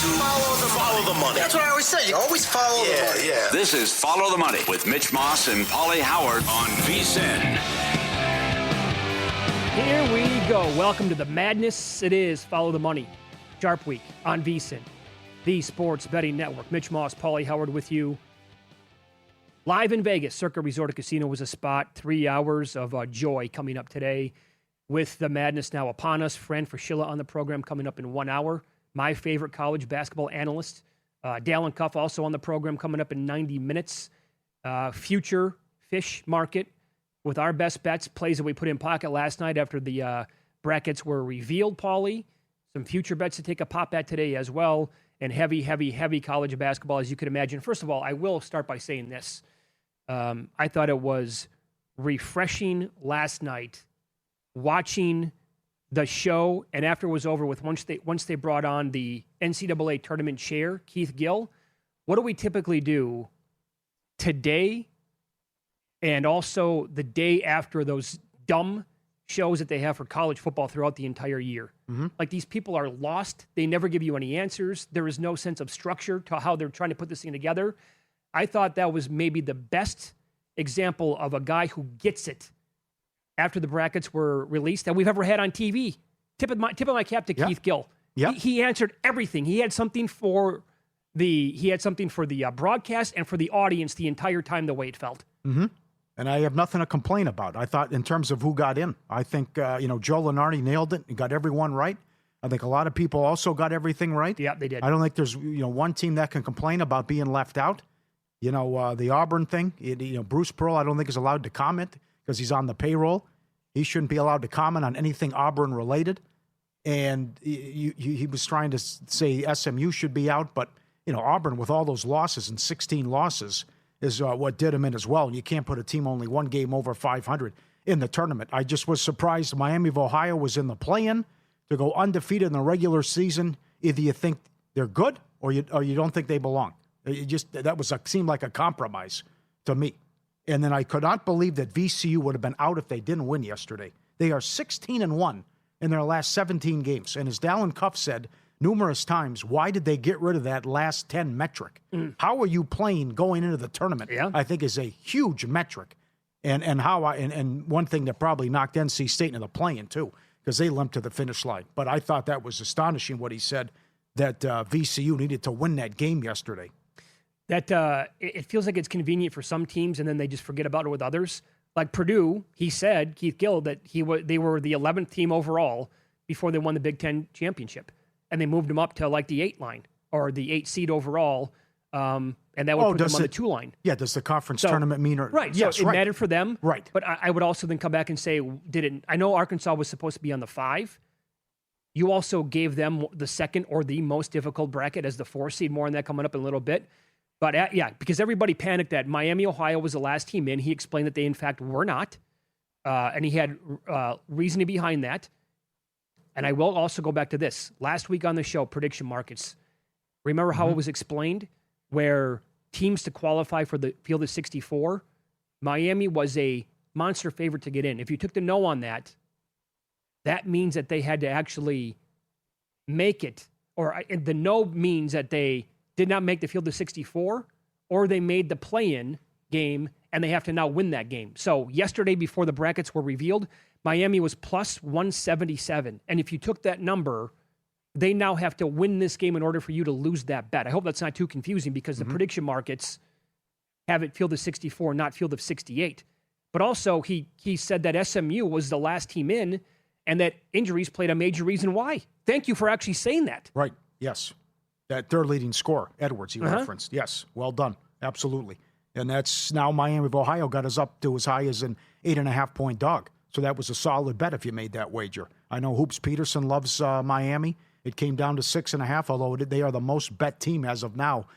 Follow the money. That's what I always say. You always follow the money. Yeah. This is Follow the Money with Mitch Moss and Paulie Howard on VSiN. Here we go. Welcome to the madness. It is Follow the Money. Sharp Week on VSiN, the Sports Betting Network. Mitch Moss, Paulie Howard with you. Live in Vegas, Circa Resort and Casino was a spot. 3 hours of joy coming up today with the madness now upon us. Fran Fraschilla on the program coming up in 1 hour. My favorite college basketball analyst, Dallin Cuff, also on the program coming up in 90 minutes. Future fish market with our best bets, plays that we put in pocket last night after the brackets were revealed, Paulie. Some future bets to take a pop at today as well. And heavy college basketball, as you could imagine. First of all, I will start by saying this. I thought it was refreshing last night watching the show, and after it was over with, once they brought on the NCAA tournament chair, Keith Gill. What do we typically do today and also the day after those dumb shows that they have for college football throughout the entire year? Mm-hmm. Like, these people are lost. They never give you any answers. There is no sense of structure to how they're trying to put this thing together. I thought that was maybe the best example of a guy who gets it after the brackets were released that we've ever had on TV. Tip of my cap to Keith Gill. Yep. He answered everything. He had something for the broadcast and for the audience the entire time, the way it felt. Mm-hmm. And I have nothing to complain about. I thought, in terms of who got in, I think Joe Lunardi nailed it. He got everyone right. I think a lot of people also got everything right. Yeah, they did. I don't think there's one team that can complain about being left out. The Auburn thing. Bruce Pearl, I don't think is allowed to comment because he's on the payroll. He shouldn't be allowed to comment on anything Auburn related. And he was trying to say SMU should be out, but Auburn with all those losses and 16 losses is what did him in as well. And you can't put a team only one game over 500 in the tournament. I just was surprised Miami of Ohio was in the play-in to go undefeated in the regular season. Either you think they're good or you don't think they belong. Seemed like a compromise to me. And then I could not believe that VCU would have been out if they didn't win yesterday. They are 16-1 in their last 17 games. And as Dallin Cuff said numerous times, why did they get rid of that last 10 metric? How are you playing going into the tournament? Yeah. I think is a huge metric. And one thing that probably knocked NC State into the play-in too, because they limped to the finish line. But I thought that was astonishing what he said, that VCU needed to win that game yesterday. That it feels like it's convenient for some teams, and then they just forget about it with others. Like Purdue, he said, Keith Gill, that they were the 11th team overall before they won the Big Ten championship, and they moved them up to like the 8 line or the 8 seed overall, and that would put them on the 2 line. Yeah, does the conference tournament mean? Right, yes, so it mattered for them. Right, but I would also then come back and say, I know Arkansas was supposed to be on the 5. You also gave them the second or the most difficult bracket as the 4 seed. More on that coming up in a little bit. But because everybody panicked that Miami, Ohio was the last team in. He explained that they, in fact, were not. And he had reasoning behind that. And I will also go back to this. Last week on the show, prediction markets. Remember how it was explained? Where teams to qualify for the field of 64, Miami was a monster favorite to get in. If you took the no on that, that means that they had to actually make it. Or the no means that they did not make the field of 64, or they made the play-in game, and they have to now win that game. So yesterday, before the brackets were revealed, Miami was plus 177. And if you took that number, they now have to win this game in order for you to lose that bet. I hope that's not too confusing, because the prediction markets have it field of 64, not field of 68. But also, he said that SMU was the last team in, and that injuries played a major reason why. Thank you for actually saying that. Right, yes. That their leading scorer, Edwards, he referenced. Yes, well done. Absolutely. And that's now Miami of Ohio got us up to as high as an 8.5-point dog. So that was a solid bet if you made that wager. I know Hoops Peterson loves Miami. It came down to 6.5, although they are the most bet team as of now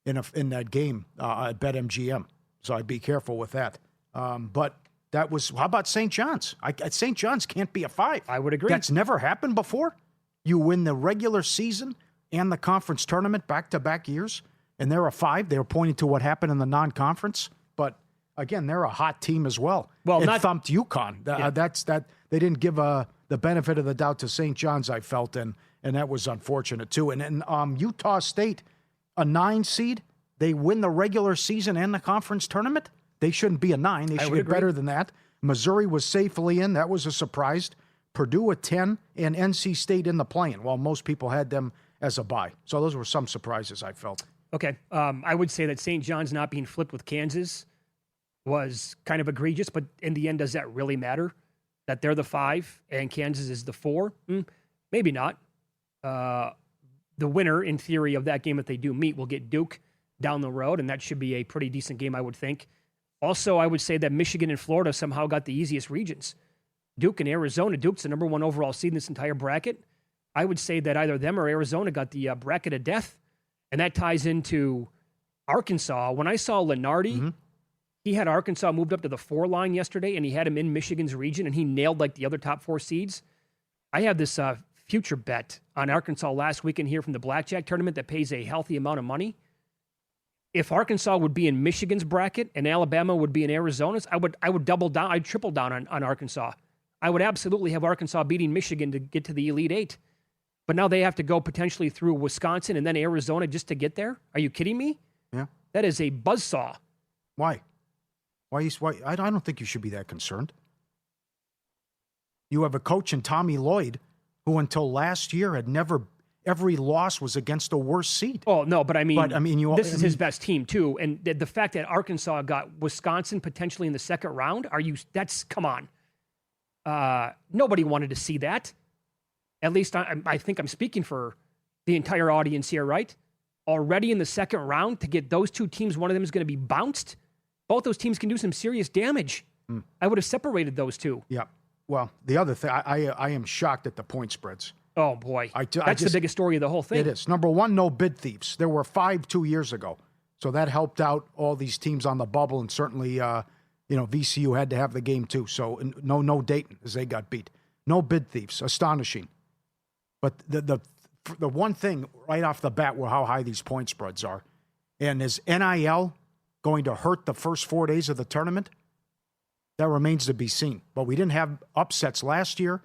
in that game at BetMGM. So I'd be careful with that. But that was, how about St. John's? St. John's can't be a 5. I would agree. That's never happened before. You win the regular season and the conference tournament back-to-back years, and they're a 5. They were pointing to what happened in the non-conference, but again, they're a hot team as well. Well, thumped UConn. That's that. They didn't give the benefit of the doubt to St. John's, I felt, and and that was unfortunate too. And then Utah State, a 9 seed, they win the regular season and the conference tournament. They shouldn't be a 9. They should be better than that. Missouri was safely in. That was a surprise. Purdue a 10, and NC State in the play-in, while most people had them as a bye. So those were some surprises, I felt. Okay. I would say that St. John's not being flipped with Kansas was kind of egregious, but in the end, does that really matter? That they're the 5 and Kansas is the 4? Maybe not. The winner, in theory, of that game, if they do meet, will get Duke down the road, and that should be a pretty decent game, I would think. Also, I would say that Michigan and Florida somehow got the easiest regions. Duke and Arizona. Duke's the number 1 overall seed in this entire bracket. I would say that either them or Arizona got the bracket of death, and that ties into Arkansas. When I saw Lenardi, he had Arkansas moved up to the 4 line yesterday, and he had him in Michigan's region, and he nailed like the other top 4 seeds. I have this future bet on Arkansas last weekend here from the Blackjack tournament that pays a healthy amount of money. If Arkansas would be in Michigan's bracket and Alabama would be in Arizona's, I would double down. I'd triple down on Arkansas. I would absolutely have Arkansas beating Michigan to get to the Elite 8. But now they have to go potentially through Wisconsin and then Arizona just to get there? Are you kidding me? Yeah. That is a buzzsaw. Why? Why? I don't think you should be that concerned. You have a coach in Tommy Lloyd who until last year had never, every loss was against the worst seed. Oh, no, but I mean, this is his best team too. And the fact that Arkansas got Wisconsin potentially in the second round, come on. Nobody wanted to see that. At least I think I'm speaking for the entire audience here, right? Already in the second round to get those 2 teams, one of them is going to be bounced. Both those teams can do some serious damage. I would have separated those 2. Yeah. Well, the other thing, I am shocked at the point spreads. Oh, boy. That's the biggest story of the whole thing. It is. Number 1, no bid thieves. There were 5 2 years ago. So that helped out all these teams on the bubble, and certainly, VCU had to have the game too. So no Dayton, as they got beat. No bid thieves. Astonishing. But the one thing right off the bat were how high these point spreads are. And is NIL going to hurt the first 4 days of the tournament? That remains to be seen. But we didn't have upsets last year.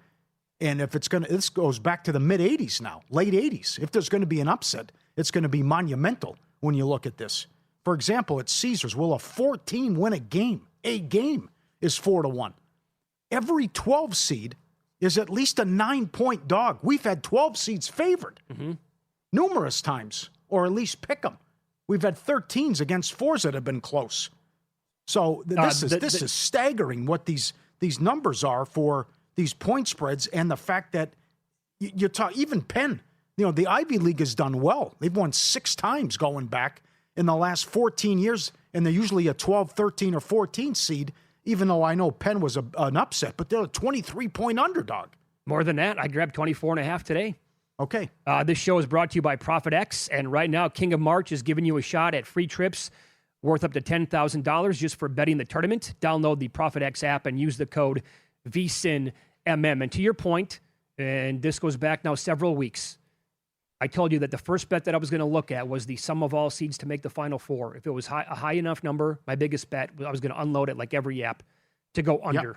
And if this goes back to the mid-'80s now, late 80s. If there's going to be an upset, it's going to be monumental when you look at this. For example, at Caesars, will a 14 win a game? A game is 4-1. Every 12 seed is at least a 9-point dog. We've had 12 seeds favored numerous times, or at least pick them. We've had 13s against 4s that have been close. So this is staggering what these numbers are for these point spreads, and the fact that you talk even Penn. The Ivy League has done well. They've won 6 times going back in the last 14 years, and they're usually a 12, 13, or 14 seed. Even though I know Penn was an upset, but they're a 23-point underdog. More than that, I grabbed 24.5 today. Okay. This show is brought to you by Profit X, and right now, King of March is giving you a shot at free trips worth up to $10,000 just for betting the tournament. Download the Profit X app and use the code VSINMM. And to your point, and this goes back now several weeks, I told you that the first bet that I was going to look at was the sum of all seeds to make the Final Four. If it was a high enough number, my biggest bet, I was going to unload it like every app to go under. Yep.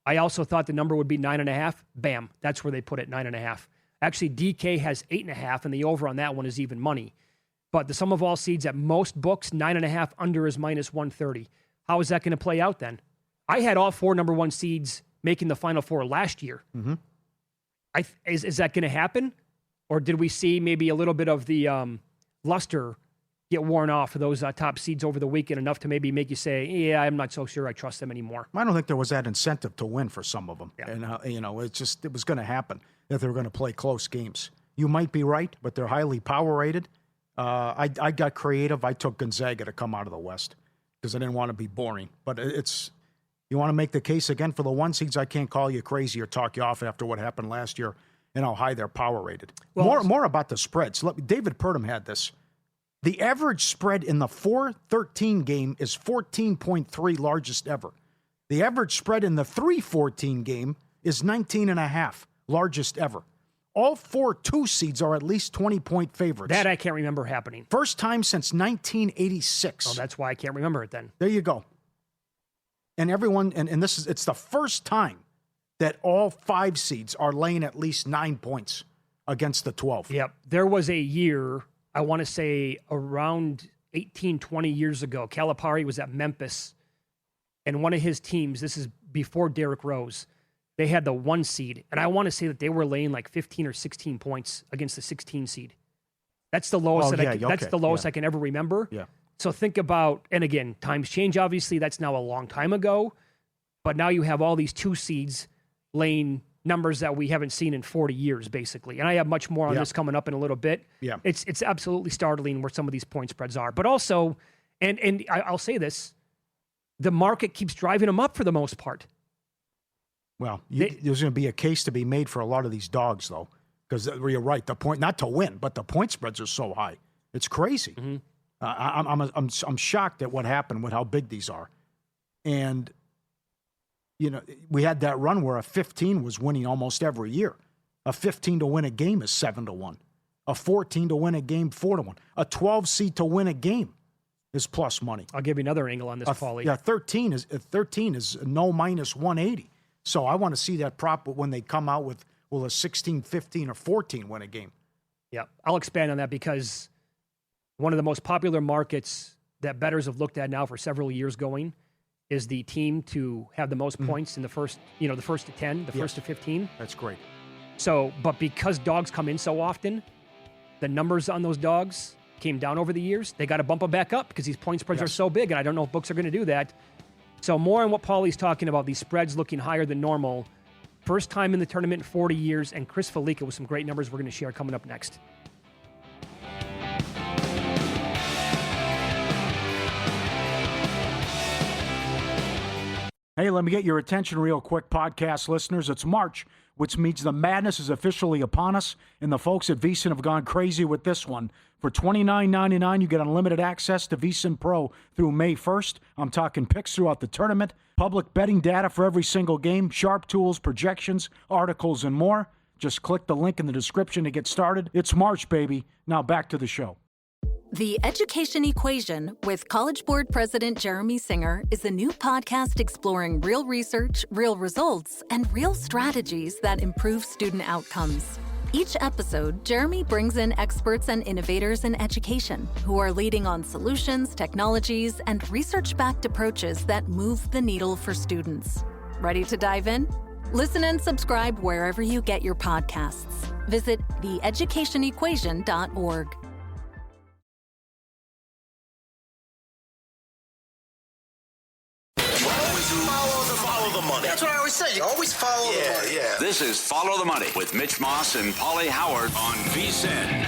I also thought the number would be 9.5. Bam, that's where they put it, 9.5. Actually, DK has 8.5, and the over on that one is even money. But the sum of all seeds at most books, 9.5 under is minus 130. How is that going to play out then? I had all 4 number 1 seeds making the Final Four last year. Is that going to happen? Or did we see maybe a little bit of the luster get worn off for those top seeds over the weekend enough to maybe make you say, yeah, I'm not so sure I trust them anymore? I don't think there was that incentive to win for some of them. Yeah. And, it was going to happen that they were going to play close games. You might be right, but they're highly power-rated. I got creative. I took Gonzaga to come out of the West because I didn't want to be boring. But you want to make the case again for the 1 seeds, I can't call you crazy or talk you off after what happened last year and how high they're power-rated. Well, more about the spreads. David Purdom had this. The average spread in the 4-13 game is 14.3, largest ever. The average spread in the 3-14 game is 19.5, largest ever. All 4 2 seeds are at least 20-point favorites. That I can't remember happening. First time since 1986. Oh, that's why I can't remember it then. There you go. And everyone, and it's the first time that all 5 seeds are laying at least 9 points against the 12. Yep. There was a year, I want to say around 18, 20 years ago, Calipari was at Memphis, and one of his teams, this is before Derrick Rose, they had the 1 seed, and I want to say that they were laying like 15 or 16 points against the 16 seed. That's the lowest that's the lowest I can ever remember. Yeah. So think about, and again, times change, obviously. That's now a long time ago. But now you have all these 2 seeds laying numbers that we haven't seen in 40 years, basically. And I have much more on this coming up in a little bit. Yeah. It's absolutely startling where some of these point spreads are. But also, and I'll say this, the market keeps driving them up for the most part. Well, there's going to be a case to be made for a lot of these dogs, though, because you're right. The point, not to win, but the point spreads are so high. It's crazy. Mm-hmm. I'm shocked at what happened with how big these are. And, you know, we had that run where a 15 was winning almost every year. A 15 to win a game is 7-1. A 14 to win a game, 4-1. A 12 seed to win a game is plus money. I'll give you another angle on this, Paulie. Yeah, 13 is no minus 180. So I want to see that prop when they come out with, will a 16, 15, or 14 win a game? Yeah, I'll expand on that because one of the most popular markets that bettors have looked at now for several years going is the team to have the most points in the first, the first to 10, the first to 15. That's great. So, but because dogs come in so often, the numbers on those dogs came down over the years. They got to bump them back up because these point spreads are so big, and I don't know if books are going to do that. So more on what Paulie's talking about, these spreads looking higher than normal. First time in the tournament in 40 years, and Chris Felica with some great numbers we're going to share coming up next. Hey, let me get your attention real quick, podcast listeners. It's March, which means the madness is officially upon us, and the folks at VSiN have gone crazy with this one. For $29.99, you get unlimited access to VSiN Pro through May 1st. I'm talking picks throughout the tournament, public betting data for every single game, sharp tools, projections, articles, and more. Just click the link in the description to get started. It's March, baby. Now back to the show. The Education Equation with College Board President Jeremy Singer is a new podcast exploring real research, real results, and real strategies that improve student outcomes. Each episode, Jeremy brings in experts and innovators in education who are leading on solutions, technologies, and research-backed approaches that move the needle for students. Ready to dive in? Listen and subscribe wherever you get your podcasts. Visit theeducationequation.org. Follow the money. That's what I always say. You always follow the money. Yeah. This is Follow the Money with Mitch Moss and Paulie Howard on VSiN.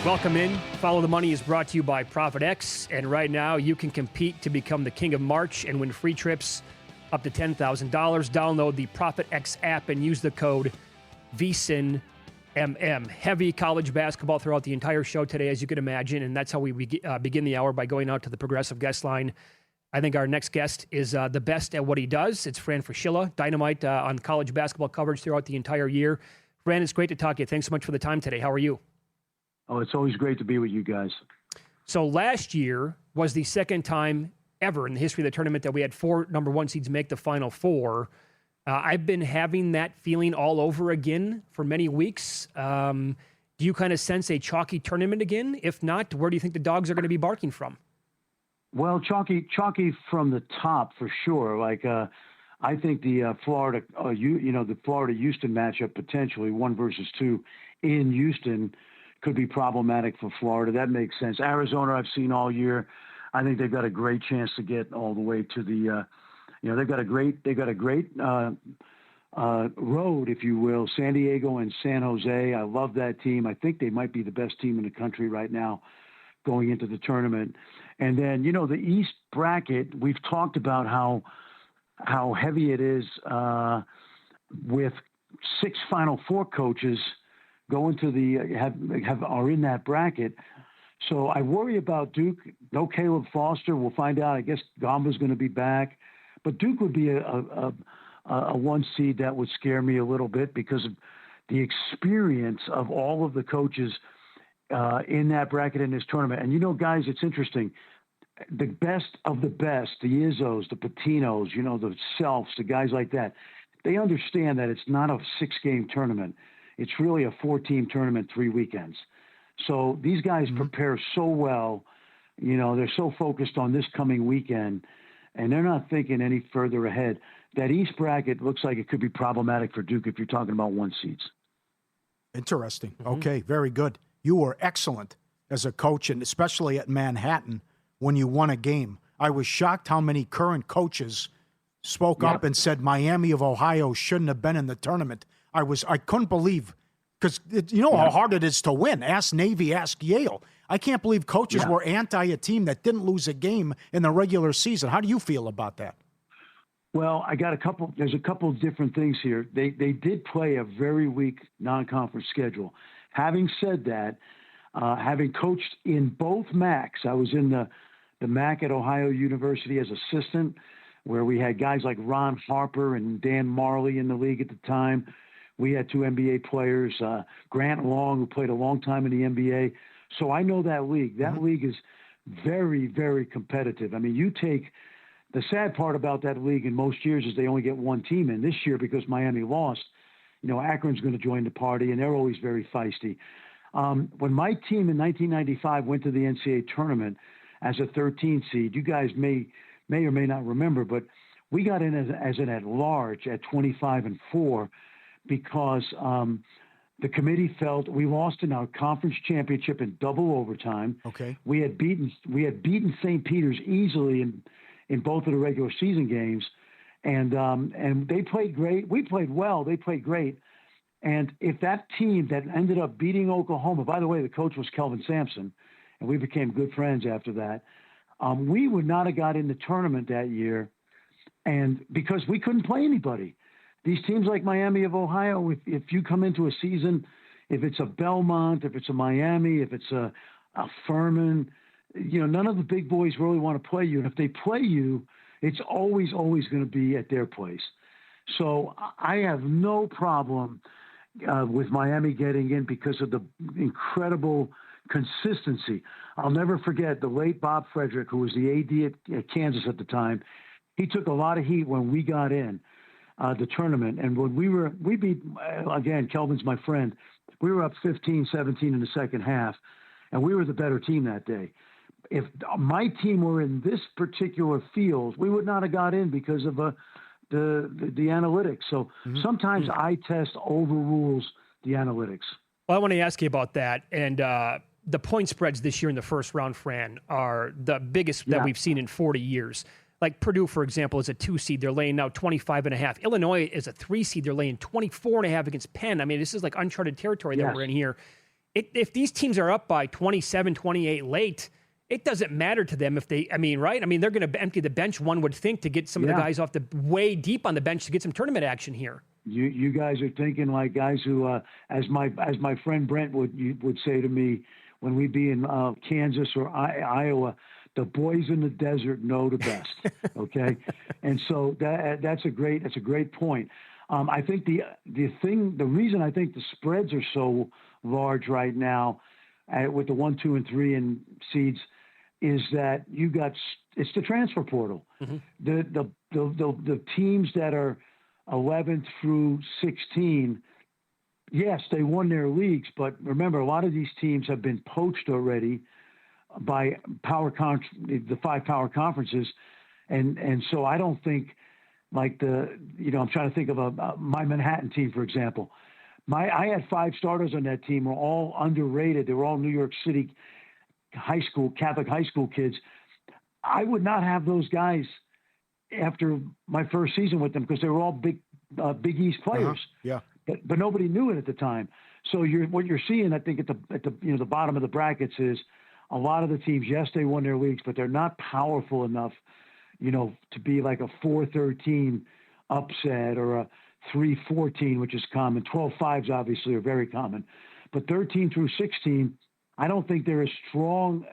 Welcome in. Follow the Money is brought to you by ProfitX, and right now you can compete to become the king of March and win free trips up to $10,000. Download the ProfitX app and use the code VSiNMM. Heavy college basketball throughout the entire show today, as you can imagine, and that's how we begin the hour, by going out to the Progressive guest line. I think our next guest is the best at what he does. It's Fran Fraschilla, Dynamite on college basketball coverage throughout the entire year. Fran, it's great to talk to you. Thanks so much for the time today. How are you? Oh, it's always great to be with you guys. So last year was the second time ever in the history of the tournament that we had 4 number 1 seeds make the Final Four. I've been having that feeling all over again for many weeks. Do you kind of sense a chalky tournament again? If not, where do you think the dogs are going to be barking from? Well, chalky from the top for sure. Like I think the Florida, the Florida-Houston matchup potentially 1 versus 2 in Houston could be problematic for Florida. That makes sense. Arizona, I've seen all year. I think they've got a great chance to get all the way to the. They've got a great road, if you will. San Diego and San Jose. I love that team. I think they might be the best team in the country right now, going into the tournament. And then, the East bracket, we've talked about how heavy it is with 6 Final Four coaches going to are in that bracket. So I worry about Duke. No Caleb Foster. We'll find out. I guess Gamba's going to be back. But Duke would be a 1 seed that would scare me a little bit because of the experience of all of the coaches in that bracket in this tournament. And, guys, it's interesting. The best of the best, the Izzos, the Patinos, the Selfs, the guys like that, they understand that it's not a 6-game tournament. It's really a 4-team tournament, 3 weekends. So these guys prepare so well. You know, they're so focused on this coming weekend, and they're not thinking any further ahead. That East bracket looks like it could be problematic for Duke if you're talking about 1 seeds. Interesting. Okay, very good. You were excellent as a coach, and especially at Manhattan when you won a game. I was shocked how many current coaches spoke up and said Miami of Ohio shouldn't have been in the tournament. I couldn't believe, because you know how hard it is to win. Ask Navy, ask Yale. I can't believe coaches were anti a team that didn't lose a game in the regular season. How do you feel about that? Well, there's a couple of different things here. They did play a very weak non-conference schedule. Having said that, having coached in both MACs, I was in the MAC at Ohio University as assistant, where we had guys like Ron Harper and Dan Marley in the league at the time. We had 2 NBA players, Grant Long, who played a long time in the NBA. So I know that league. That league is very, very competitive. I mean, the sad part about that league in most years is they only get 1 team in. This year, because Miami lost, you know, Akron's going to join the party, and they're always very feisty. When my team in 1995 went to the NCAA tournament as a 13 seed, you guys may or may not remember, but we got in as an at-large at 25-4 because the committee felt we lost in our conference championship in double overtime. Okay. We had beaten St. Peter's easily in both of the regular season games, and they played great. We played well. They played great. And if that team that ended up beating Oklahoma, by the way, the coach was Kelvin Sampson, and we became good friends after that, we would not have got in the tournament that year, and because we couldn't play anybody. These teams like Miami of Ohio, if you come into a season, if it's a Belmont, if it's a Miami, if it's a Furman, you know, none of the big boys really want to play you. And if they play you, it's always going to be at their place. So I have no problem with Miami getting in because of the incredible consistency. I'll never forget the late Bob Frederick, who was the AD at Kansas at the time. He took a lot of heat when we got in the tournament. And when we beat, again, Kelvin's my friend, we were up 15-17 in the second half, and we were the better team that day. If my team were in this particular field, we would not have got in because of the analytics. So sometimes eye test overrules the analytics. Well, I want to ask you about that. And the point spreads this year in the first round, Fran, are the biggest that we've seen in 40 years. Like Purdue, for example, is a 2 seed. They're laying now 25.5. Illinois is a 3 seed. They're laying 24.5 against Penn. I mean, this is like uncharted territory that we're in here. If these teams are up by 27, 28 late, it doesn't matter to them if they, right? They're going to empty the bench, one would think, to get some of the guys off the way deep on the bench to get some tournament action here. You guys are thinking like guys who, as my friend Brent would say to me when we'd be in Kansas or Iowa, the boys in the desert know the best. Okay, and so that's a great point. I think the reason I think the spreads are so large right now with the 1, 2, and 3 in seeds is that it's the transfer portal. The teams that are 11 through 16, yes, they won their leagues, but remember, a lot of these teams have been poached already by the 5 power conferences, and so I don't think like I'm trying to think of my Manhattan team, for example. I had 5 starters on that team, were all underrated. They were all New York City Catholic high school kids. I would not have those guys after my first season with them because they were all Big East players. Yeah. But nobody knew it at the time. So what you're seeing, I think, at the bottom of the brackets is a lot of the teams. Yes, they won their leagues, but they're not powerful enough, to be like a 4-13 upset or a 3-14, which is common. 12-5s obviously are very common, but 13 through 16, I don't think they're as strong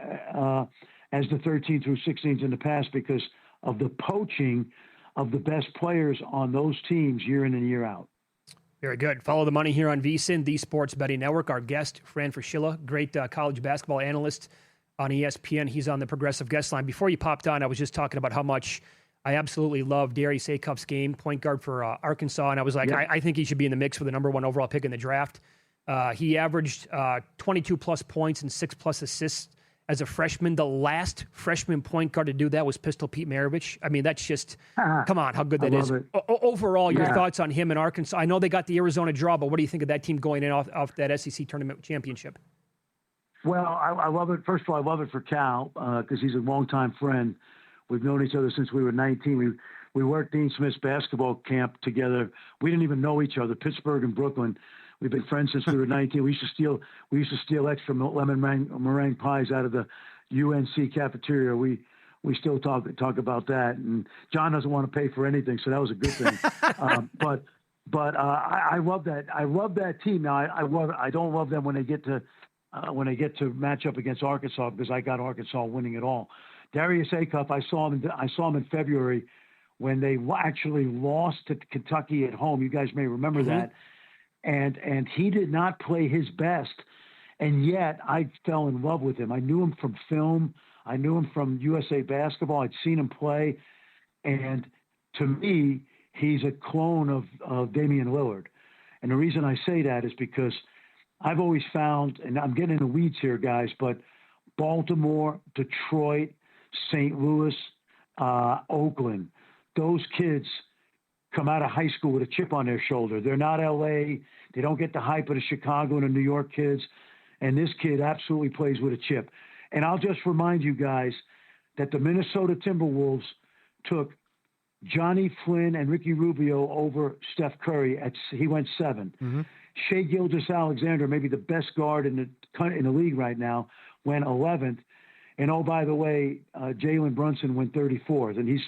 as the 13 through 16s in the past because of the poaching of the best players on those teams year in and year out. Very good. Follow the money here on VSiN, the Sports Betting Network. Our guest, Fran Fraschilla, great college basketball analyst on ESPN. He's on the Progressive Guest Line. Before you popped on, I was just talking about how much I absolutely love Darius Acuff's game, point guard for Arkansas, and I was like, I think he should be in the mix for the number 1 overall pick in the draft. He averaged 22-plus points and 6-plus assists as a freshman. The last freshman point guard to do that was Pistol Pete Maravich. I mean, that's just, come on, how good that is. Overall, your thoughts on him in Arkansas? I know they got the Arizona draw, but what do you think of that team going in off that SEC tournament championship? Well, I love it. First of all, I love it for Cal because he's a longtime friend. We've known each other since we were 19. We worked Dean Smith's basketball camp together. We didn't even know each other. Pittsburgh and Brooklyn. We've been friends since we were 19. We used to steal extra lemon meringue pies out of the UNC cafeteria. We still talk about that. And John doesn't want to pay for anything, so that was a good thing. But I love that. I love that team. Now I don't love them when they get to match up against Arkansas because I got Arkansas winning it all. Darius Acuff, I saw him in February when they actually lost to Kentucky at home. You guys may remember that. And he did not play his best, and yet I fell in love with him. I knew him from film. I knew him from USA Basketball. I'd seen him play, and to me, he's a clone of Damian Lillard. And the reason I say that is because I've always found, and I'm getting in the weeds here, guys, but Baltimore, Detroit, St. Louis, Oakland, those kids come out of high school with a chip on their shoulder. They're not LA. They don't get the hype of the Chicago and the New York kids. And this kid absolutely plays with a chip. And I'll just remind you guys that the Minnesota Timberwolves took Johnny Flynn and Ricky Rubio over Steph Curry. He went 7. Shai Gilgeous-Alexander, maybe the best guard in the league right now, went 11th. And, oh, by the way, Jalen Brunson went 34th, and he's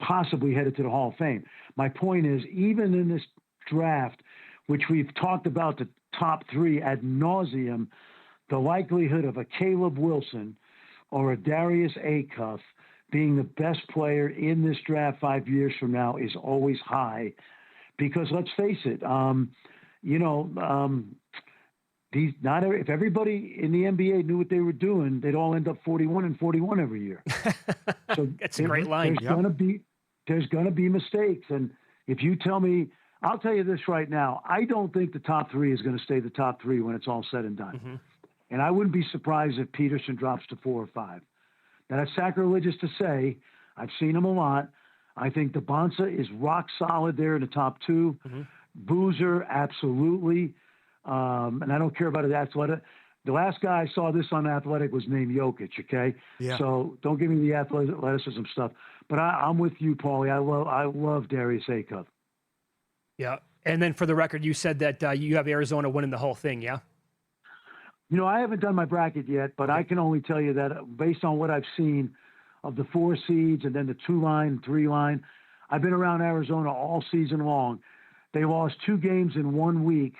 possibly headed to the Hall of Fame. My point is, even in this draft, which we've talked about the top 3 ad nauseum, the likelihood of a Caleb Wilson or a Darius Acuff being the best player in this draft 5 years from now is always high. Because let's face it, if everybody in the NBA knew what they were doing, they'd all end up 41-41 every year. So that's a great line. There's going to be mistakes. And if you tell me, I'll tell you this right now, I don't think the top 3 is going to stay the top 3 when it's all said and done. And I wouldn't be surprised if Peterson drops to 4 or 5. Now, that's sacrilegious to say. I've seen him a lot. I think DeBonsa is rock solid there in the top 2. Boozer, absolutely. And I don't care about his athletic. The last guy I saw this on Athletic was named Jokic, okay? Yeah. So don't give me the athleticism stuff. But I'm with you, Paulie. I love Darius Acuff. Yeah. And then for the record, you said that you have Arizona winning the whole thing, yeah? I haven't done my bracket yet, but I can only tell you that based on what I've seen of the 4 seeds and then the 2-line, 3-line, I've been around Arizona all season long. They lost 2 games in 1 week.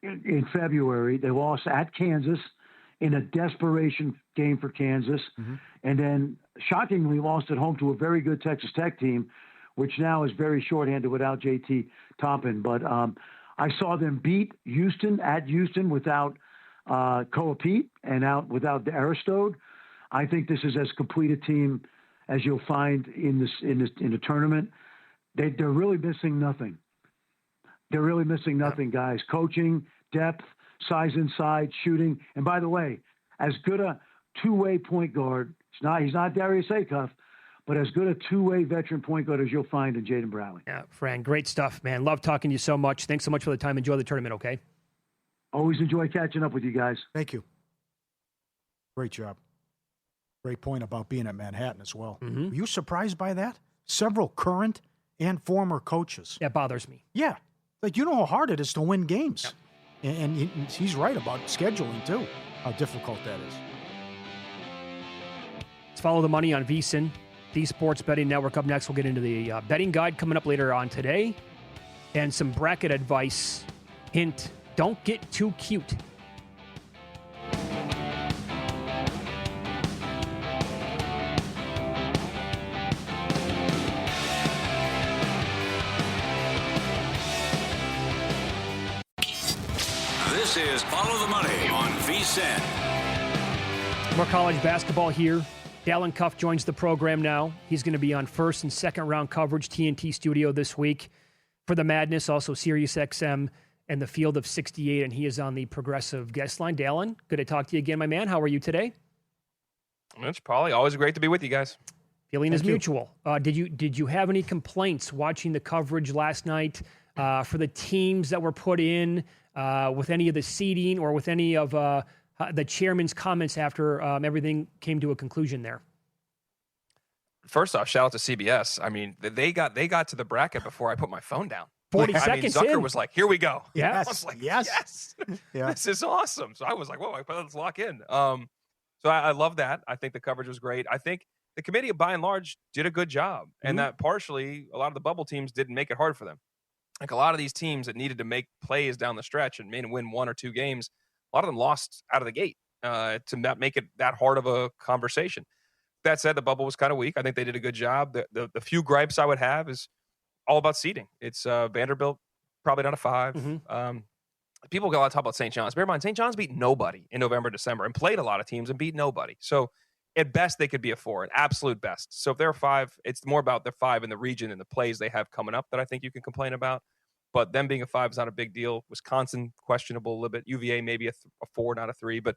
In February, they lost at Kansas in a desperation game for Kansas, and then shockingly lost at home to a very good Texas Tech team, which now is very shorthanded without JT Toppin. But I saw them beat Houston at Houston without Koa Pete and out without the Aristode. I think this is as complete a team as you'll find in the tournament. They're really missing nothing. They're really missing nothing, guys. Coaching, depth, size inside, shooting. And by the way, as good a two-way point guard, he's not Darius Acuff, but as good a two-way veteran point guard as you'll find in Jaden Bradley. Yeah, Fran, great stuff, man. Love talking to you so much. Thanks so much for the time. Enjoy the tournament, okay? Always enjoy catching up with you guys. Thank you. Great job. Great point about being at Manhattan as well. Were you surprised by that? Several current and former coaches. That bothers me. Yeah. Like, you know how hard it is to win games. Yeah. And he's right about scheduling, too, how difficult that is. Let's follow the money on VSiN, the Sports Betting Network. Up next, we'll get into the betting guide coming up later on today. And some bracket advice. Hint, don't get too cute. This is Follow the Money on VSiN. More college basketball here Dallin Cuff joins the program now. He's going to be on first and second round coverage, TNT Studio this week for the Madness, also Sirius XM and the Field of 68, and he is on the Progressive guest line. Dallin, good to talk to you again, my man. How are you today? Mitch, Paulie, always great to be with you guys. Feeling is mutual. Did you have any complaints watching the coverage last night for the teams that were put in with any of the seeding or with any of the chairman's comments after everything came to a conclusion there? First off, shout out to CBS. I mean, they got to the bracket before I put my phone down. 40 seconds Zucker in. was like, here we go. Yes. I was like, yes. Yeah. This is awesome. So I was like, whoa, let's lock in. So I love that. I think the coverage was great. I think the committee, by and large, did a good job. And that partially, a lot of the bubble teams didn't make it hard for them. Like a lot of these teams that needed to make plays down the stretch and maybe win 1 or 2 games, a lot of them lost out of the gate to not make it that hard of a conversation. That said, the bubble was kind of weak. I think they did a good job. The few gripes I would have is all about seeding. It's Vanderbilt, probably not a 5. People got a lot to talk about St. John's. Bear in mind, St. John's beat nobody in November, December, and played a lot of teams and beat nobody. So at best, they could be a 4, an absolute best. So if they're a 5, it's more about the 5 in the region and the plays they have coming up that I think you can complain about. But them being a 5 is not a big deal. Wisconsin, questionable a little bit. UVA, maybe a 4, not a 3. But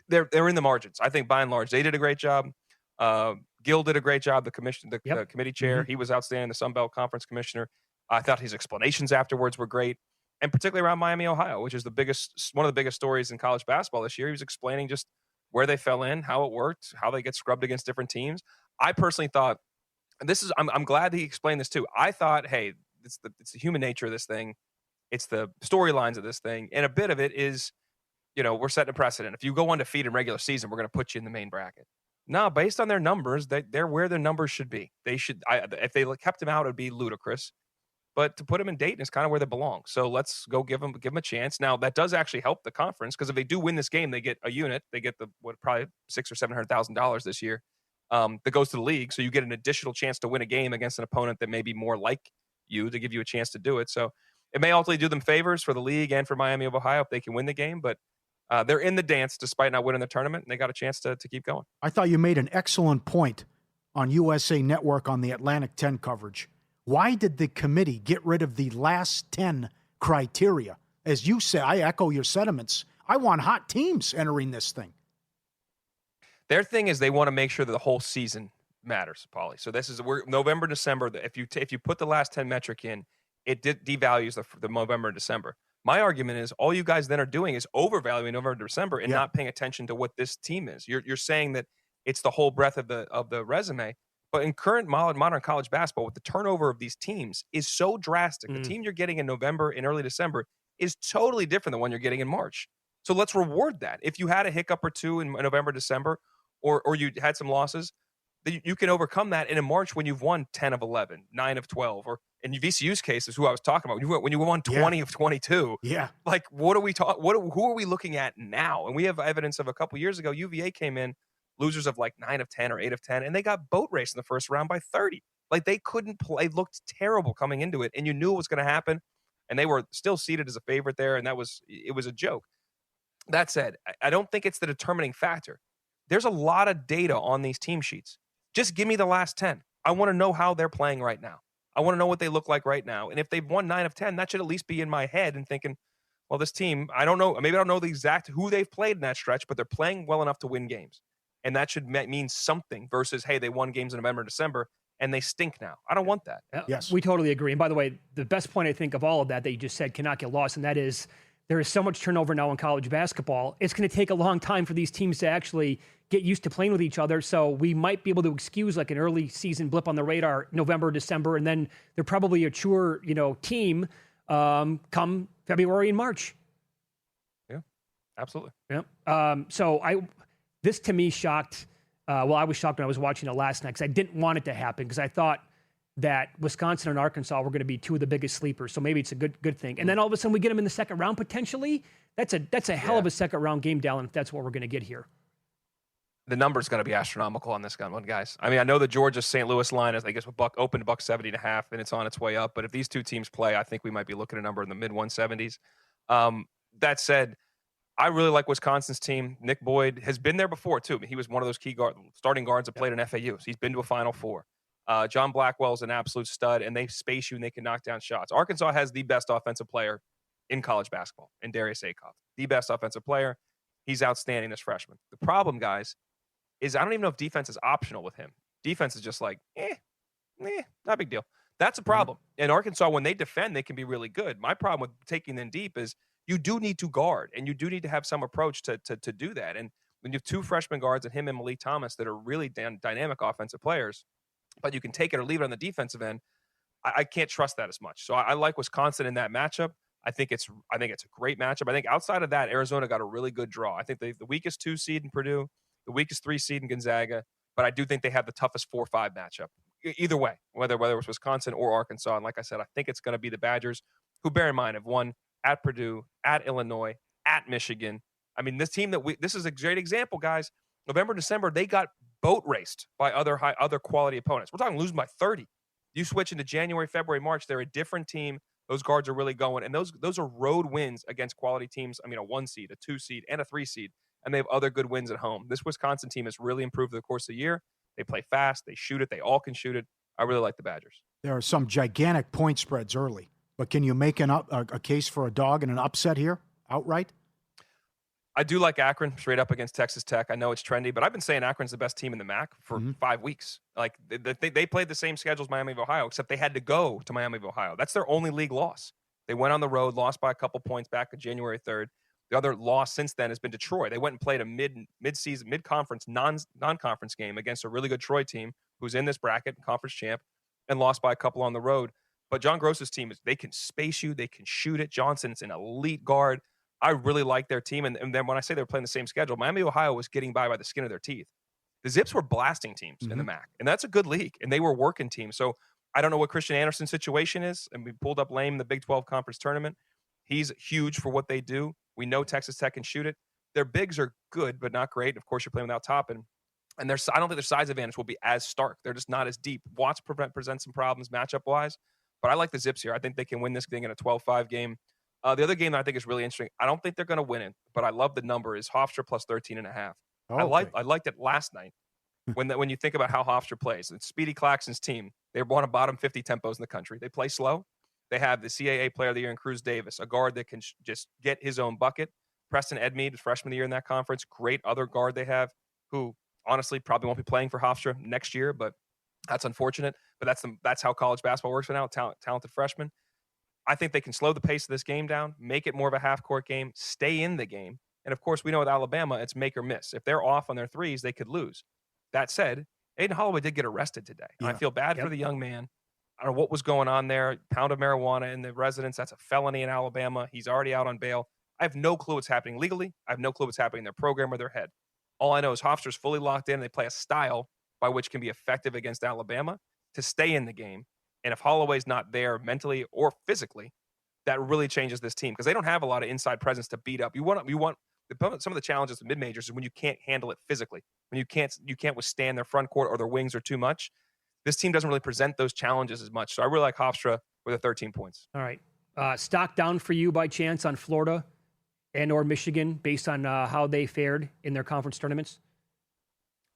they're in the margins. I think by and large, they did a great job. Gill did a great job, the committee chair. He was outstanding, the Sun Belt Conference commissioner. I thought his explanations afterwards were great, and particularly around Miami, Ohio, which is one of the biggest stories in college basketball this year. He was explaining just where they fell in, how it worked, how they get scrubbed against different teams. I personally thought, and I'm glad that he explained this too. I thought, hey, it's the human nature of this thing. It's the storylines of this thing, and a bit of it is, we're setting a precedent. If you go undefeated in regular season, we're going to put you in the main bracket. No, based on their numbers, they're where their numbers should be. They should. If they kept them out, it would be ludicrous. But to put them in Dayton is kind of where they belong. So let's go give them a chance. Now that does actually help the conference, because if they do win this game, they get a unit. They get probably $600,000 or $700,000 this year that goes to the league. So you get an additional chance to win a game against an opponent that may be more like you to give you a chance to do it. So it may ultimately do them favors for the league and for Miami of Ohio if they can win the game. But they're in the dance despite not winning the tournament, and they got a chance to keep going. I thought you made an excellent point on USA Network on the Atlantic 10 coverage. Why did the committee get rid of the last 10 criteria? As you say, I echo your sentiments. I want hot teams entering this thing. Their thing is they want to make sure that the whole season matters, Paulie. So we're November, December. If you put the last 10 metric in, it devalues the November and December. My argument is all you guys then are doing is overvaluing November and December and not paying attention to what this team is. You're saying that it's the whole breadth of the resume. But in current modern college basketball, with the turnover of these teams is so drastic. The team you're getting in November and early December is totally different than one you're getting in March. So let's reward that. If you had a hiccup or two in November, December, or you had some losses, you can overcome that. And in March, when you've won 10 of 11, 9 of 12, or in VCU's case is who I was talking about. When you won 20 of 22, like who are we looking at now? And we have evidence of a couple years ago, UVA came in losers of like 9 of 10 or 8 of 10, and they got boat raced in the first round by 30. Like they couldn't play, looked terrible coming into it, and you knew it was going to happen. And they were still seated as a favorite there, and it was a joke. That said, I don't think it's the determining factor. There's a lot of data on these team sheets. Just give me the last 10. I want to know how they're playing right now. I want to know what they look like right now. And if they've won 9 of 10, that should at least be in my head and thinking, well, this team, I don't know, maybe I don't know the exact who they've played in that stretch, but they're playing well enough to win games. And that should mean something versus, hey, they won games in November, December, and they stink now. I don't want that. Yes. We totally agree. And by the way, the best point I think of all of that you just said cannot get lost, and that is there is so much turnover now in college basketball. It's going to take a long time for these teams to actually get used to playing with each other. So we might be able to excuse like an early season blip on the radar, November, December, and then they're probably a truer, team come February and March. Yeah, absolutely. Yeah. This to me shocked. I was shocked when I was watching it last night because I didn't want it to happen because I thought that Wisconsin and Arkansas were going to be two of the biggest sleepers. So maybe it's a good thing. And then all of a sudden we get them in the second round potentially. That's a hell of a second round game, Dallin, if that's what we're going to get here. The number's going to be astronomical on this one, guys. I mean, I know the Georgia-St. Louis line is, I guess, opened $170.5, and it's on its way up. But if these two teams play, I think we might be looking at a number in the mid-170s. That said, I really like Wisconsin's team. Nick Boyd has been there before, too. He was one of those key starting guards that played in FAU. So he's been to a Final Four. John Blackwell's an absolute stud, and they space you and they can knock down shots. Arkansas has the best offensive player in college basketball, in Darius Akoff. The best offensive player. He's outstanding, this freshman. The problem, guys, is I don't even know if defense is optional with him. Defense is just like, not a big deal. That's a problem. And Arkansas, when they defend, they can be really good. My problem with taking them deep is you do need to guard, and you do need to have some approach to do that. And when you have two freshman guards and him and Malik Thomas that are really dynamic offensive players, but you can take it or leave it on the defensive end, I can't trust that as much. So I like Wisconsin in that matchup. I think it's a great matchup. I think outside of that, Arizona got a really good draw. I think the weakest 2 seed in Purdue, the weakest 3 seed in Gonzaga, but I do think they have the toughest 4-5 matchup. Either way, whether it was Wisconsin or Arkansas. And like I said, I think it's going to be the Badgers, who, bear in mind, have won at Purdue, at Illinois, at Michigan. I mean, this team this is a great example, guys. November, December, they got boat raced by other quality opponents. We're talking losing by 30. You switch into January, February, March, they're a different team. Those guards are really going, and those are road wins against quality teams. I mean, a 1 seed, a 2 seed, and a 3 seed, and they have other good wins at home. This Wisconsin team has really improved over the course of the year. They play fast. They shoot it. They all can shoot it. I really like the Badgers. There are some gigantic point spreads early, but can you make a case for a dog and an upset here outright? I do like Akron straight up against Texas Tech. I know it's trendy, but I've been saying Akron's the best team in the MAC for 5 weeks. Like they played the same schedule as Miami of Ohio, except they had to go to Miami of Ohio. That's their only league loss. They went on the road, lost by a couple points back on January 3rd. The other loss since then has been Detroit. They went and played a mid-season, mid-conference, non-conference game against a really good Troy team who's in this bracket, conference champ, and lost by a couple on the road. But John Gross's team, they can space you. They can shoot it. Johnson's an elite guard. I really like their team. And then when I say they're playing the same schedule, Miami, Ohio was getting by the skin of their teeth. The Zips were blasting teams in the MAC, and that's a good league, and they were working teams. So I don't know what Christian Anderson's situation is, and we pulled up Lame in the Big 12 Conference Tournament. He's huge for what they do. We know Texas Tech can shoot it. Their bigs are good, but not great. Of course, you're playing without Toppin. And I don't think their size advantage will be as stark. They're just not as deep. Watts presents some problems matchup-wise, but I like the Zips here. I think they can win this thing in a 12-5 game. The other game that I think is really interesting, I don't think they're going to win it, but I love the number, is Hofstra plus 13.5. Okay. I liked it last night. When you think about how Hofstra plays, it's Speedy Claxton's team. They're one of bottom 50 tempos in the country. They play slow. They have the CAA Player of the Year in Cruz Davis, a guard that can just get his own bucket. Preston Edmeade, freshman of the year in that conference. Great other guard they have, who honestly probably won't be playing for Hofstra next year, but that's unfortunate. But that's how college basketball works right now. Talented freshman. I think they can slow the pace of this game down, make it more of a half-court game, stay in the game. And, of course, we know with Alabama, it's make or miss. If they're off on their threes, they could lose. That said, Aiden Holloway did get arrested today. Yeah. I feel bad for the young man. I don't know what was going on there. Pound of marijuana in the residence. That's a felony in Alabama. He's already out on bail. I have no clue what's happening legally. I have no clue what's happening in their program or their head. All I know is Hofstra's fully locked in. And they play a style by which can be effective against Alabama to stay in the game. And if Holloway's not there mentally or physically, that really changes this team because they don't have a lot of inside presence to beat up. You want some of the challenges of mid-majors is when you can't handle it physically, when you can't withstand their front court or their wings are too much. This team doesn't really present those challenges as much. So I really like Hofstra with the 13 points. All right. Stock down for you by chance on Florida and or Michigan based on how they fared in their conference tournaments?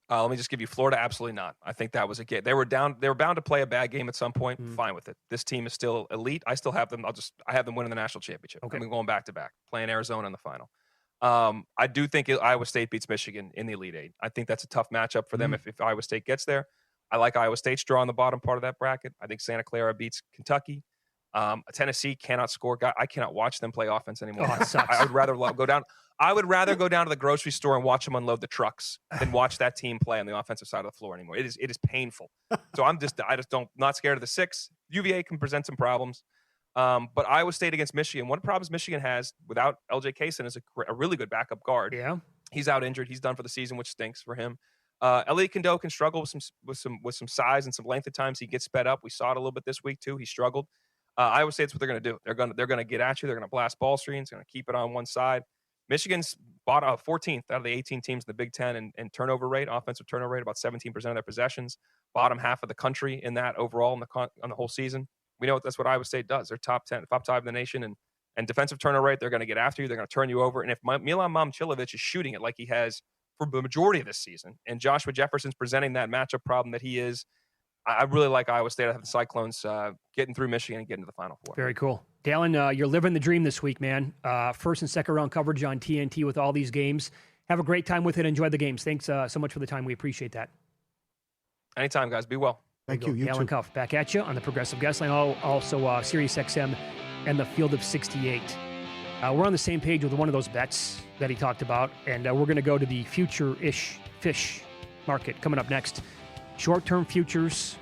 Let me just give you Florida. Absolutely not. I think that was a game. They were bound to play a bad game at some point. Fine with it. This team is still elite. I still have them. I have them winning the national championship. Okay. I'm going back to back, playing Arizona in the final. I do think Iowa State beats Michigan in the Elite Eight. I think that's a tough matchup for them if Iowa State gets there. I like Iowa State's draw on the bottom part of that bracket. I think Santa Clara beats Kentucky. Tennessee cannot score. I cannot watch them play offense anymore. Oh, it sucks. I would rather go down. I would rather go down to the grocery store and watch them unload the trucks than watch that team play on the offensive side of the floor anymore. It is painful. So not scared of the 6. UVA can present some problems. But Iowa State against Michigan, one of the problems Michigan has without LJ Kaysen is a really good backup guard. Yeah. He's out injured. He's done for the season, which stinks for him. Elliot Kendo can struggle with some size and some length at times. He gets sped up. We saw it a little bit this week too. He struggled. Iowa State's what they're going to do. They're going to get at you. They're going to blast ball screens. They're going to keep it on one side. Michigan's bought 14th out of the 18 teams in the Big Ten in turnover rate, offensive turnover rate, about 17% of their possessions. Bottom half of the country in that overall on the whole season. We know that's what Iowa State does. They're top 5 in the nation And defensive turnover rate, they're going to get after you. They're going to turn you over. And if Milan Momcilovic is shooting it like he has for the majority of this season, and Joshua Jefferson's presenting that matchup problem that he is, I really like Iowa State. I have the Cyclones getting through Michigan and getting to the Final Four. Very cool. Dalen, you're living the dream this week, man. First and second round coverage on TNT with all these games. Have a great time with it. Enjoy the games. Thanks so much for the time. We appreciate that. Anytime, guys. Be well. Thank you. You Dalen too. Cuff back at you on the Progressive Guest Line. Also, Sirius XM and the Field of 68. We're on the same page with one of those bets that he talked about, and we're going to go to the future-ish fish market coming up next. Short-term futures.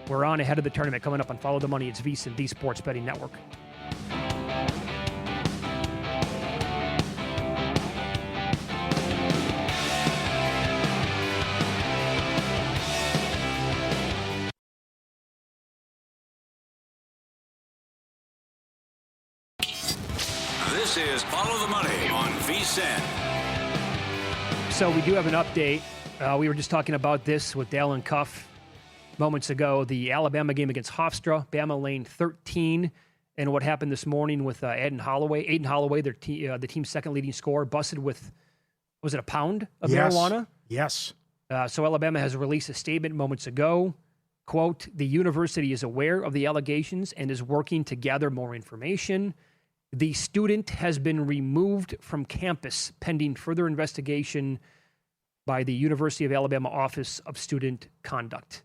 We're on ahead of the tournament coming up on Follow the Money. It's VSiN, the Sports Betting Network. This is Follow the Money on VSiN. So we do have an update. We were just talking about this with Dalen Cuff moments ago. The Alabama game against Hofstra, Bama lane 13, and what happened this morning with Aiden Holloway. Aiden Holloway, the team's second leading scorer, busted with, was it a pound of marijuana? Yes. So Alabama has released a statement moments ago. Quote, the university is aware of the allegations and is working to gather more information. The student has been removed from campus pending further investigation by the University of Alabama Office of Student Conduct.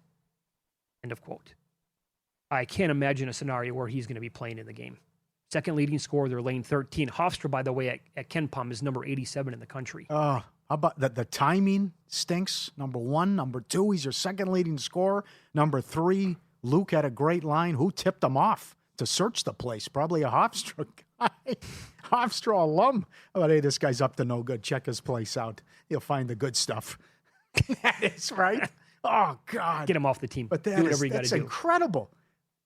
End of quote. I can't imagine a scenario where he's going to be playing in the game. Second leading scorer, they're lane 13. Hofstra, by the way, at KenPom is number 87 in the country. How about the timing stinks? Number one. Number two, he's your second leading scorer. Number three, Luke had a great line. Who tipped him off to search the place? Probably a Hofstra guy. Hofstra alum. Oh, hey, this guy's up to no good. Check his place out. He'll find the good stuff. That is right. Oh, God. Get him off the team. But do whatever you got to that's do. incredible.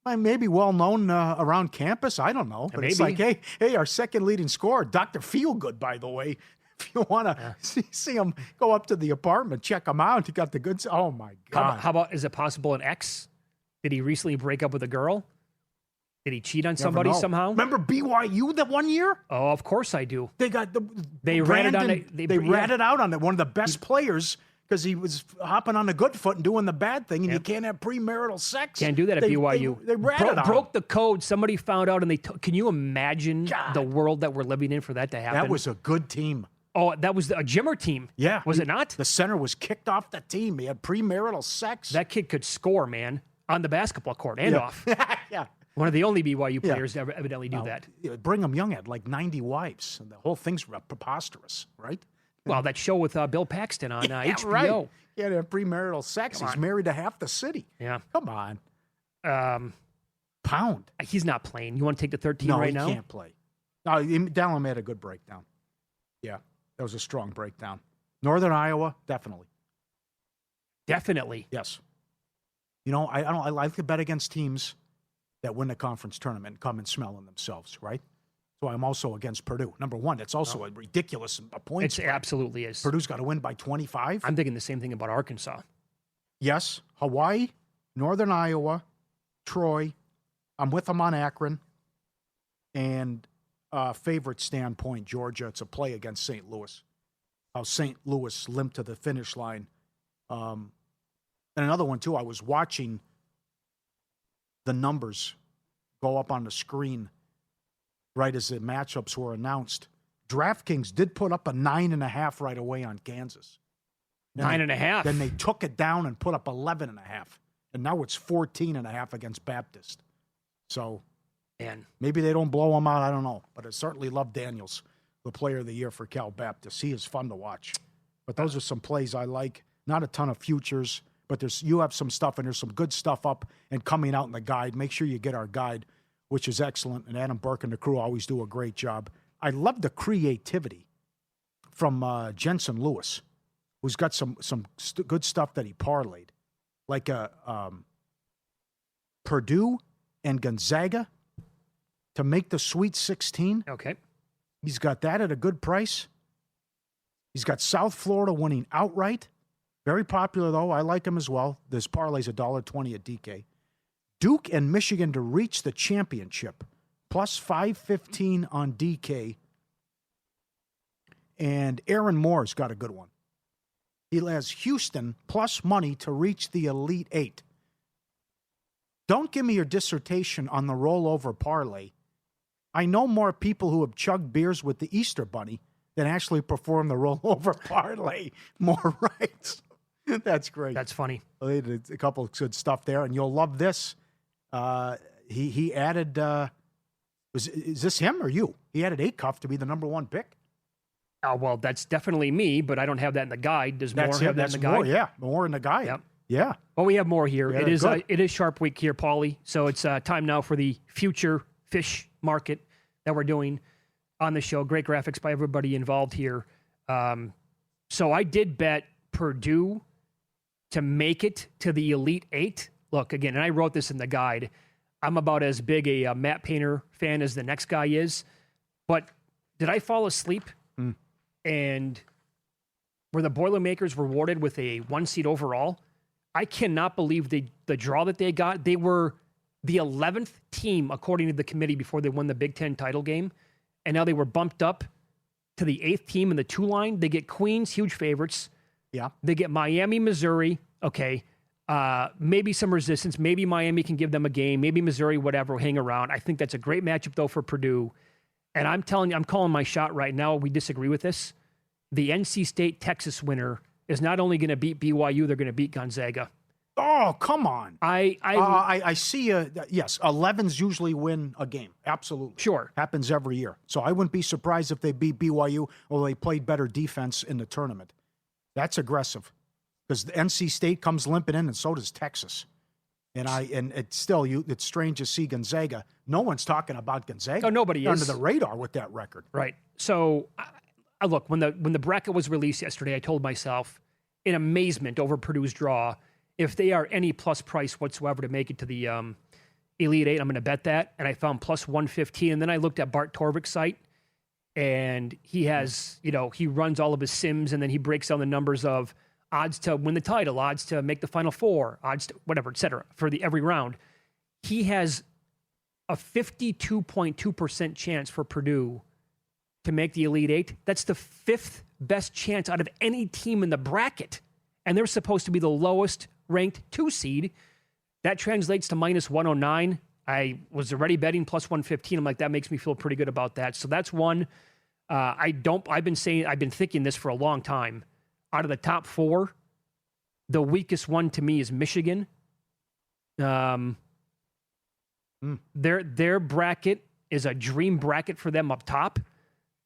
Maybe well known around campus. I don't know. But it's like, hey, our second leading scorer, Dr. Feelgood, by the way. If you want to see him, go up to the apartment, check him out. He got the goods. Oh, my God. How about, is it possible an ex? Did he recently break up with a girl? Did he cheat on somebody somehow? Remember BYU that one year? Oh, of course I do. They got They ratted on it. They ratted out on it. One of the best players because he was hopping on the good foot and doing the bad thing, and you can't have premarital sex. Can't do that at BYU. They ratted on broke the code. Somebody found out, and they can you imagine the world that we're living in for that to happen? That was a good team. Oh, that was a Jimmer team. Yeah. Was it not? The center was kicked off the team. He had premarital sex. That kid could score, man, on the basketball court and off. Yeah. One of the only BYU players to ever evidently do that. Brigham Young had like 90 wives, and the whole thing's preposterous, right? Well, that show with Bill Paxton on HBO. Right. He had a premarital sex. He's married to half the city. Yeah. Come on. Pound. He's not playing. You want to take the 13 right now? No, he can't play. No, Dallin made a good breakdown. Yeah, that was a strong breakdown. Northern Iowa, definitely. Definitely. Yes. You know, I like to bet against teams that win the conference tournament and come and smelling themselves, right? So I'm also against Purdue. Number one, it's also a ridiculous point. It absolutely is. Purdue's got to win by 25. I'm thinking the same thing about Arkansas. Yes. Hawaii, Northern Iowa, Troy. I'm with them on Akron. And favorite standpoint, Georgia. It's a play against St. Louis. How St. Louis limped to the finish line. And another one, too. I was watching the numbers go up on the screen right as the matchups were announced. DraftKings did put up a 9.5 right away on Kansas. 9.5? Then they took it down and put up 11.5. And now it's 14.5 against Baptist. So maybe they don't blow them out. I don't know. But I certainly love Daniels, the player of the year for Cal Baptist. He is fun to watch. But those are some plays I like. Not a ton of futures. But you have some stuff, and there's some good stuff up and coming out in the guide. Make sure you get our guide, which is excellent. And Adam Burke and the crew always do a great job. I love the creativity from Jensen Lewis, who's got some good stuff that he parlayed. Like Purdue and Gonzaga to make the Sweet 16. Okay. He's got that at a good price. He's got South Florida winning outright. Very popular, though. I like him as well. This parlay's $1.20 at DK. Duke and Michigan to reach the championship, plus 515 on DK. And Aaron Moore's got a good one. He has Houston plus money to reach the Elite Eight. Don't give me your dissertation on the rollover parlay. I know more people who have chugged beers with the Easter Bunny than actually perform the rollover parlay. More rights. That's great. That's funny. They did a couple of good stuff there, and you'll love this. He added, is this him or you? He added Acuff to be the number one pick. Oh, well, that's definitely me, but I don't have that in the guide. Does Moore have that in the guide? More, yeah, more in the guide. Yep. Yeah. Well, we have more here. Yeah, It is Sharp Week here, Paulie. So it's time now for the future fish market that we're doing on the show. Great graphics by everybody involved here. So I did bet Purdue to make it to the Elite Eight. Look, again, and I wrote this in the guide. I'm about as big a Matt Painter fan as the next guy is. But did I fall asleep? And were the Boilermakers rewarded with a 1 seed overall? I cannot believe the draw that they got. They were the 11th team, according to the committee, before they won the Big Ten title game. And now they were bumped up to the 8th team in the 2 line. They get Queens, huge favorites. Yeah. They get Miami, Missouri. Okay. Maybe some resistance. Maybe Miami can give them a game. Maybe Missouri, whatever, hang around. I think that's a great matchup, though, for Purdue. And I'm telling you, I'm calling my shot right now. We disagree with this. The NC State-Texas winner is not only going to beat BYU, they're going to beat Gonzaga. Oh, come on. I see, yes, 11s usually win a game. Absolutely. Sure. Happens every year. So I wouldn't be surprised if they beat BYU or they played better defense in the tournament. That's aggressive because the NC State comes limping in and so does Texas. And it's still, it's strange to see Gonzaga. No one's talking about Gonzaga. Oh, nobody They're is. under the radar with that record. Right. So, look, when the bracket was released yesterday, I told myself, in amazement over Purdue's draw, if they are any plus price whatsoever to make it to the Elite Eight, I'm going to bet that. And I found plus 115. And then I looked at Bart Torvik's site, and he has, he runs all of his sims, and then he breaks down the numbers of odds to win the title, odds to make the Final Four, odds to whatever, et cetera, for every round. He has a 52.2% chance for Purdue to make the Elite Eight. That's the 5th best chance out of any team in the bracket. And they're supposed to be the lowest ranked 2 seed. That translates to minus 109. I was already betting plus 115. I'm like, that makes me feel pretty good about that. So that's one. I've been thinking this for a long time. Out of the top 4, the weakest one to me is Michigan. Their bracket is a dream bracket for them up top,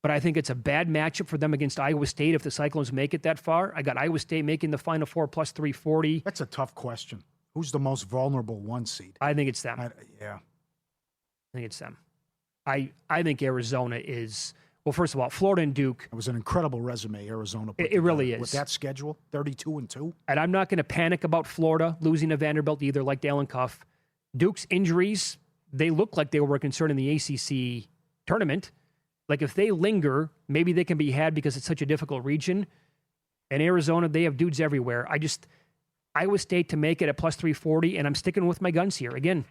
but I think it's a bad matchup for them against Iowa State if the Cyclones make it that far. I got Iowa State making the Final Four plus 340. That's a tough question. Who's the most vulnerable 1 seed? I think it's them. Yeah. I think it's them. I think Arizona is... Well, first of all, Florida and Duke. It was an incredible resume Arizona put It really is. With that schedule, 32-2. And I'm not going to panic about Florida losing to Vanderbilt either, like Dalen Cuff. Duke's injuries, they look like they were a concern in the ACC tournament. Like, if they linger, maybe they can be had because it's such a difficult region. And Arizona, they have dudes everywhere. Iowa State to make it at plus 340, and I'm sticking with my guns here. Again,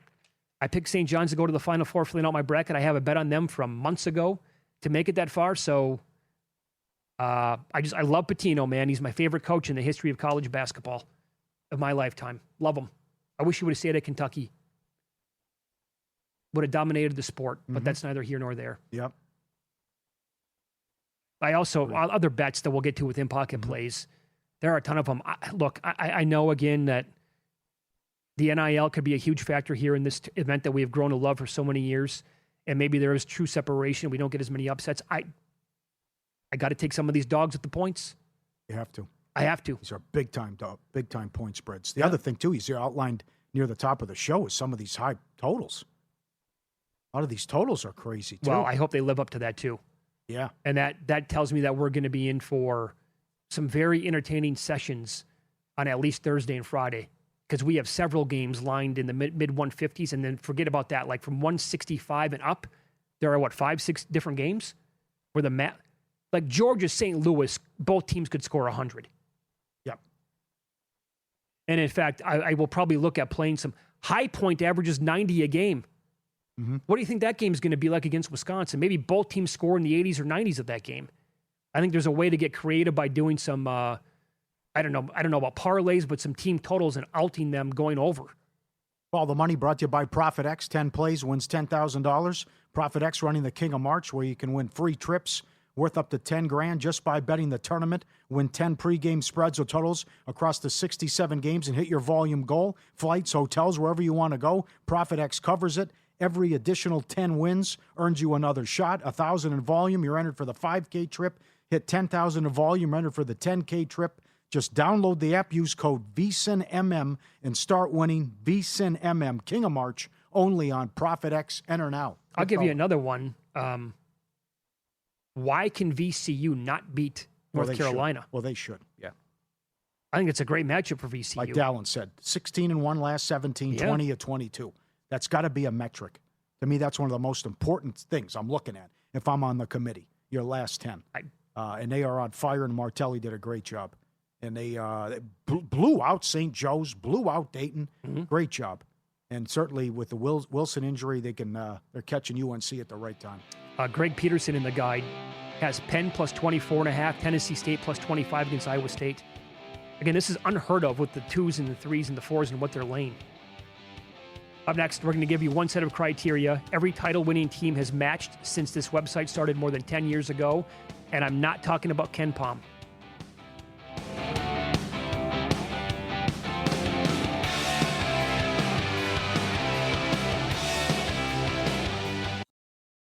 I picked St. John's to go to the Final Four, filling out my bracket. I have a bet on them from months ago to make it that far. So I love Pitino, man. He's my favorite coach in the history of college basketball of my lifetime. Love him. I wish he would have stayed at Kentucky. Would have dominated the sport, but that's neither here nor there. Yep. I also, other bets that we'll get to with in-pocket plays, there are a ton of them. I know, again, that the NIL could be a huge factor here in this event that we have grown to love for so many years. And maybe there is true separation. We don't get as many upsets. I got to take some of these dogs at the points. You have to. I have to. These are big time point spreads. The other thing, too, he's outlined near the top of the show is some of these high totals. A lot of these totals are crazy, too. Well, I hope they live up to that, too. Yeah. And that tells me that we're going to be in for some very entertaining sessions on at least Thursday and Friday, because we have several games lined in the mid 150s, and then forget about that. Like from 165 and up, there are 5-6 different games where like Georgia, St. Louis, both teams could score 100. Yep. And in fact, I will probably look at playing some high point averages 90 a game. What do you think that game is going to be like against Wisconsin? Maybe both teams score in the 80s or 90s of that game. I think there's a way to get creative by doing some, I don't know about parlays, but some team totals and outing them going over. All the money brought to you by Profit X. 10 plays wins $10,000. Profit X running the King of March, where you can win free trips worth up to $10,000 just by betting the tournament. Win 10 pregame spreads or totals across the 67 games and hit your volume goal. Flights, hotels, wherever you want to go. Profit X covers it. Every additional 10 wins earns you another shot. 1,000 in volume, you're entered for the 5K trip. Hit 10,000 in volume, you're entered for the 10K trip. Just download the app, use code VSINMM, and start winning. VSINMM, King of March, only on Profit X. Enter now. I'll give you another one. Why can VCU not beat North Carolina? Well, they should. Yeah. I think it's a great matchup for VCU. Like Dallin said, 16-1 last 17, 20-22. That's got to be a metric. To me, that's one of the most important things I'm looking at if I'm on the committee, your last 10. And they are on fire, and Martelli did a great job. And they blew out St. Joe's, blew out Dayton. Great job. And certainly with the Wilson injury, they're catching UNC at the right time. Greg Peterson in the guide has Penn plus 24.5, Tennessee State plus 25 against Iowa State. Again, this is unheard of with the 2s and the 3s and the 4s and what they're laying. Up next, we're going to give you one set of criteria every title-winning team has matched since this website started more than 10 years ago. And I'm not talking about KenPom.